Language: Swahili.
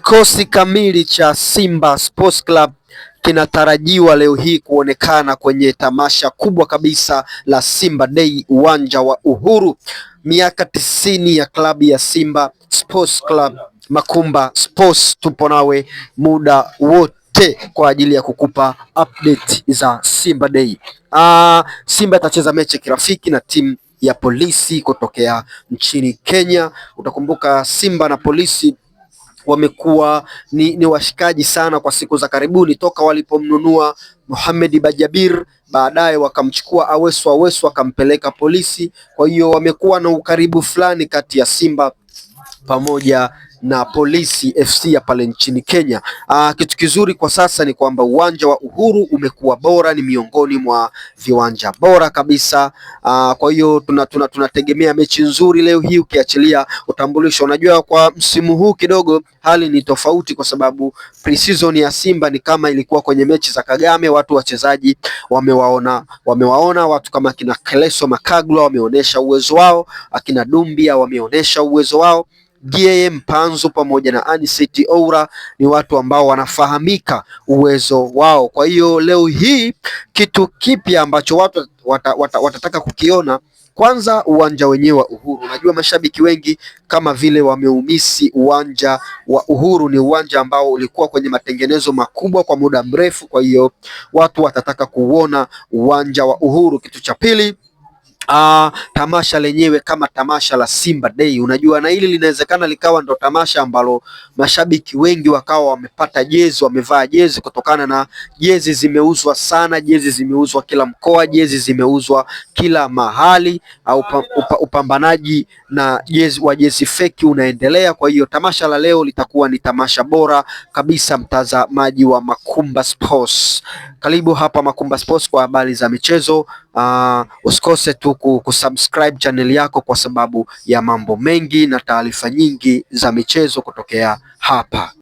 Kikosi kamili cha Simba Sports Club kinatarajiwa leo hii kuonekana kwenye tamasha kubwa kabisa la Simba Day, uwanja wa Uhuru. Miaka 90 ya klabu ya Simba Sports Club. Makumba Sports tupo nawe muda wote kwa ajili ya kukupa update za Simba Day. Simba itacheza mechi ya kirafiki na timu ya Polisi kutokea nchini Kenya. Utakumbuka Simba na Polisi wamekuwa ni washikaji sana kwa siku za karibuni, toka walipomnunua Mohamed Bajabir, baadaye wakamchukua Awesu wakampeleka Polisi. Kwa hiyo wamekuwa na ukaribu fulani kati ya Simba pamoja na Polisi FC ya pale nchini Kenya. Kitu kizuri kwa sasa ni kwamba uwanja wa Uhuru umekuwa bora, ni miongoni mwa viwanja bora kabisa. Kwa hiyo tunategemea mechi nzuri leo hii, ukiachilia utambulisho. Unajua, kwa msimu huu kidogo hali ni tofauti, kwa sababu pre-season ya Simba ni kama ilikuwa kwenye mechi za Kagame. Wachezaji wamewaona watu kama akina Keleso Makagula wameonyesha uwezo wao, akina Dumbia wameonyesha uwezo wao, Mpanzu pamoja na Anicet Oura ni watu ambao wanafahamika uwezo wao. Kwa hiyo leo hii kitu kipya ambacho watu watataka kukiona, kwanza uwanja wenyewe wa Uhuru. Unajua, mashabiki wengi kama vile wameumisi uwanja wa Uhuru. Ni uwanja ambao ulikuwa kwenye matengenezo makubwa kwa muda mrefu, kwa hiyo watu watataka kuona uwanja wa Uhuru. Kitu cha pili, tamasha lenyewe kama tamasha la Simba Day. Unajua, na hili linawezekana likawa ndo tamasha ambalo mashabiki wengi wakawa wamepata jezi, wamevaa jezi, kutokana na jezi zimeuzwa sana, jezi zimeuzwa kila mkoa, jezi zimeuzwa kila mahali, au upambanaji na jezi feki unaendelea. Kwa hiyo tamasha la leo litakuwa ni tamasha bora kabisa, mtazamaji wa Makumba Sports. Karibu hapa Makumba Sports kwa habari za michezo. Usikose tu kusubscribe channel yako, kwa sababu ya mambo mengi na taarifa nyingi za michezo kutokea hapa.